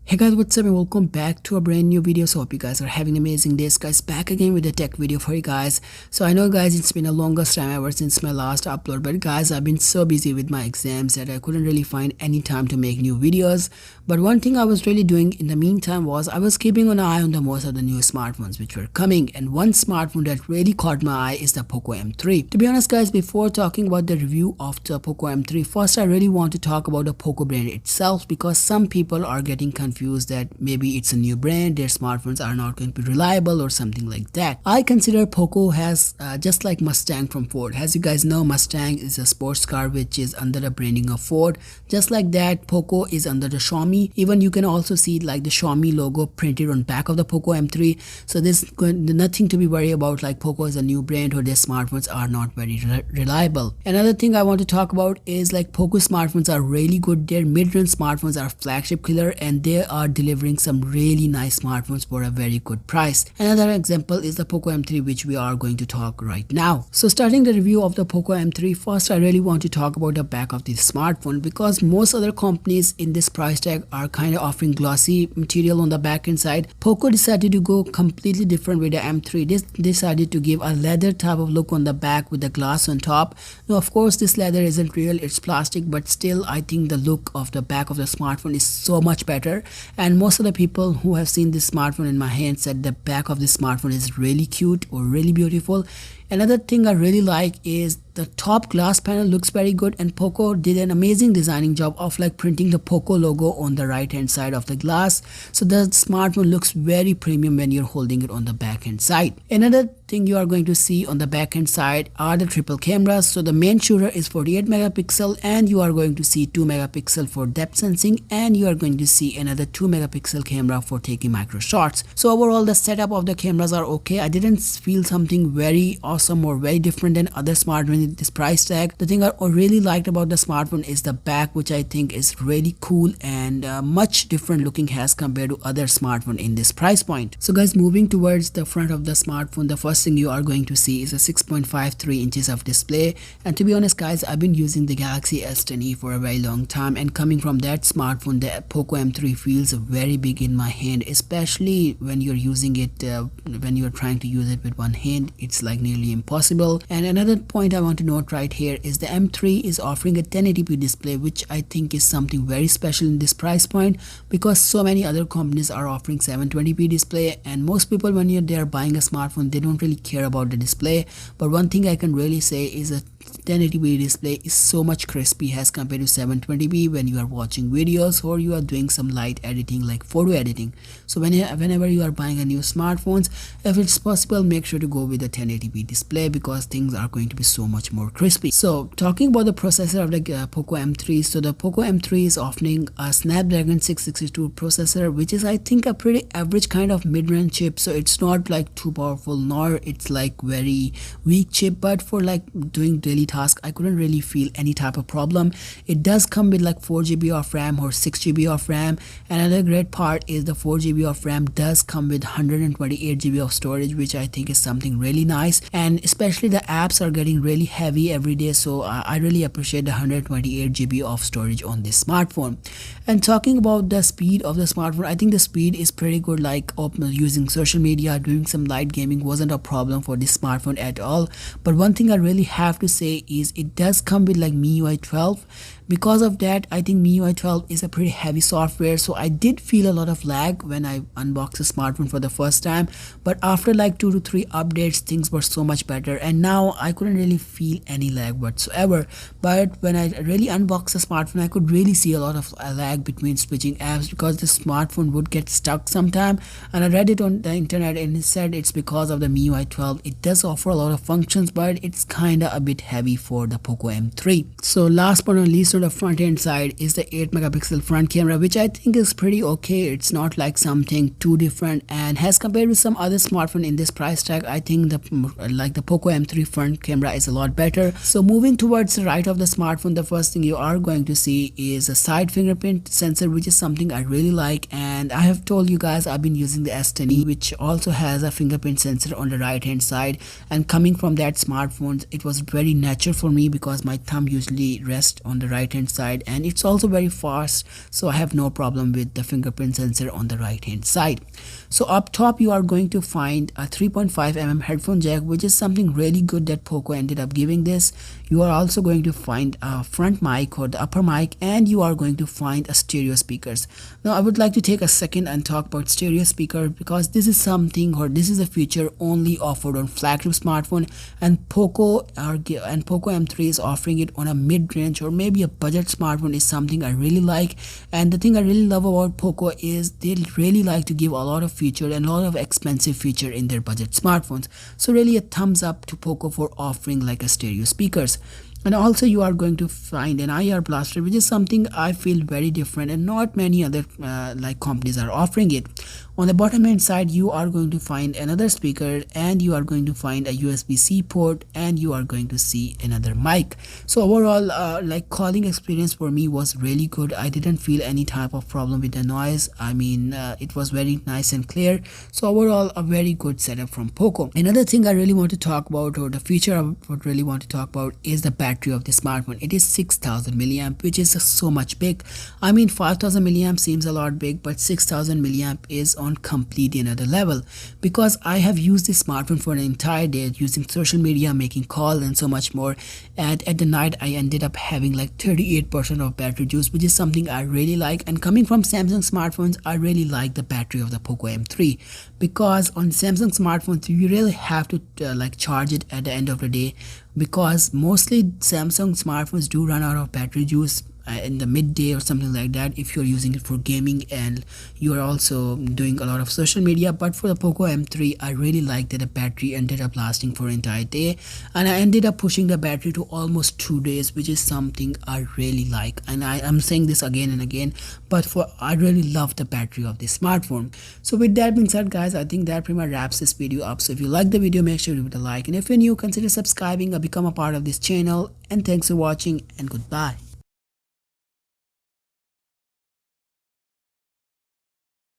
Hey guys, what's up and welcome back to a brand new video. So hope you guys are having amazing days, guys. Back again with a tech video for you guys. So I know guys, it's been a longest time ever since my last upload, but guys, I've been so busy with my exams that I couldn't really find any time to make new videos. But one thing I was really doing in the meantime was I was keeping an eye on the most of the new smartphones which were coming, and one smartphone that really caught my eye is the Poco M3. To be honest guys, before talking about the review of the Poco M3, first I really want to talk about the Poco brand itself, because some people are getting confused that maybe it's a new brand, their smartphones are not going to be reliable or something like that. I consider Poco has just like Mustang from Ford. As you guys know, Mustang is a sports car which is under the branding of Ford. Just like that, Poco is under the Xiaomi. Even you can also see like the Xiaomi logo printed on back of the Poco M3. So there's nothing to be worried about, like Poco is a new brand or their smartphones are not very reliable. Another thing I want to talk about is like Poco smartphones are really good. Their mid-range smartphones are flagship killer, and they are delivering some really nice smartphones for a very good price. Another example is the Poco M3, which we are going to talk right now. So starting the review of the Poco M3, first I really want to talk about the back of this smartphone, because most other companies in this price tag are kind of offering glossy material on the back end side. Poco decided to go completely different with the M3. They decided to give a leather type of look on the back with the glass on top. Now of course this leather isn't real, it's plastic, but still I think the look of the back of the smartphone is so much better. And most of the people who have seen this smartphone in my hand said the back of this smartphone is really cute or really beautiful. Another thing I really like is the top glass panel looks very good, and Poco did an amazing designing job of like printing the Poco logo on the right hand side of the glass. So the smartphone looks very premium when you're holding it on the back hand side. Another thing you are going to see on the back hand side are the triple cameras. So the main shooter is 48 megapixel, and you are going to see 2 megapixel for depth sensing, and you are going to see another 2 megapixel camera for taking micro shots. So overall the setup of the cameras are okay. I didn't feel something very awesome or very different than other smartphones in this price tag. The thing I really liked about the smartphone is the back, which I think is really cool and much different looking as compared to other smartphone in this price point. So guys, moving towards the front of the smartphone, the first thing you are going to see is a 6.53 inches of display. And to be honest guys, I've been using the Galaxy S10e for a very long time, and coming from that smartphone, the Poco M3 feels very big in my hand, especially when you're using it when you're trying to use it with one hand. It's like nearly impossible. And another point I want to note right here is the M3 is offering a 1080p display, which I think is something very special in this price point, because so many other companies are offering 720p display, and most people when they are buying a smartphone, they don't really care about the display. But one thing I can really say is that 1080p display is so much crispy as compared to 720p when you are watching videos or you are doing some light editing like photo editing. So whenever you are buying a new smartphones, if it's possible, make sure to go with the 1080p display, because things are going to be so much more crispy. So talking about the processor of the Poco M3, so the Poco M3 is offering a Snapdragon 662 processor, which is I think a pretty average kind of mid-range chip. So it's not like too powerful, nor it's like very weak chip, but for like doing daily task I couldn't really feel any type of problem. It does come with like 4GB of RAM or 6GB of RAM. Another great part is the 4GB of RAM does come with 128GB of storage, which I think is something really nice, and especially the apps are getting really heavy every day, so I really appreciate the 128GB of storage on this smartphone. And talking about the speed of the smartphone, I think the speed is pretty good. Like using social media, doing some light gaming wasn't a problem for this smartphone at all. But one thing I really have to say is it does come with like MIUI 12. Because of that, I think MIUI 12 is a pretty heavy software, so I did feel a lot of lag when I unboxed the smartphone for the first time. But after like 2 to 3 updates, things were so much better, and now I couldn't really feel any lag whatsoever. But when I really unboxed the smartphone, I could really see a lot of lag between switching apps, because the smartphone would get stuck sometime. And I read it on the internet and it said it's because of the MIUI 12. It does offer a lot of functions, but it's kinda a bit heavy for the Poco M3. So last but not least, the front end side is the 8 megapixel front camera, which I think is pretty okay. It's not like something too different, and as compared with some other smartphone in this price tag, I think the Poco M3 front camera is a lot better. So moving towards the right of the smartphone, the first thing you are going to see is a side fingerprint sensor, which is something I really like. And I have told you guys I've been using the S10e, which also has a fingerprint sensor on the right hand side, and coming from that smartphone, it was very natural for me because my thumb usually rests on the right right hand side, and it's also very fast, so I have no problem with the fingerprint sensor on the right hand side. So up top you are going to find a 3.5mm headphone jack, which is something really good that Poco ended up giving this. You are also going to find a front mic or the upper mic, and you are going to find a stereo speakers. Now I would like to take a second and talk about stereo speaker, because this is something, or this is a feature only offered on flagship smartphone, and Poco M3 is offering it on a mid-range or maybe a budget smartphone is something I really like. And the thing I really love about Poco is they really like to give a lot of feature and a lot of expensive feature in their budget smartphones. So really a thumbs up to Poco for offering like a stereo speakers. And also you are going to find an IR blaster, which is something I feel very different and not many other like companies are offering it. On the bottom hand side you are going to find another speaker, and you are going to find a USB-C port, and you are going to see another mic. So overall like calling experience for me was really good. I didn't feel any type of problem with the noise. I mean it was very nice and clear. So overall a very good setup from Poco. Another thing I really want to talk about, or the feature I would really want to talk about, is the battery of the smartphone. It is 6000 milliamp, which is so much big. I mean 5000 milliamp seems a lot big, but 6000 milliamp is on completely another level, because I have used this smartphone for an entire day using social media, making calls and so much more, and at the night I ended up having like 38% of battery juice, which is something I really like. And coming from Samsung smartphones, I really like the battery of the Poco M3, because on Samsung smartphones you really have to like charge it at the end of the day, because mostly Samsung smartphones do run out of battery juice in the midday or something like that, if you're using it for gaming and you're also doing a lot of social media. But for the Poco M3 I really like that the battery ended up lasting for an entire day, and I ended up pushing the battery to almost 2 days, which is something I really like. And I am saying this again and again, but I really love the battery of this smartphone. So with that being said guys, I think that pretty much wraps this video up. So if you like the video, make sure to give it a like, and if you're new, consider subscribing or become a part of this channel. And thanks for watching, and goodbye.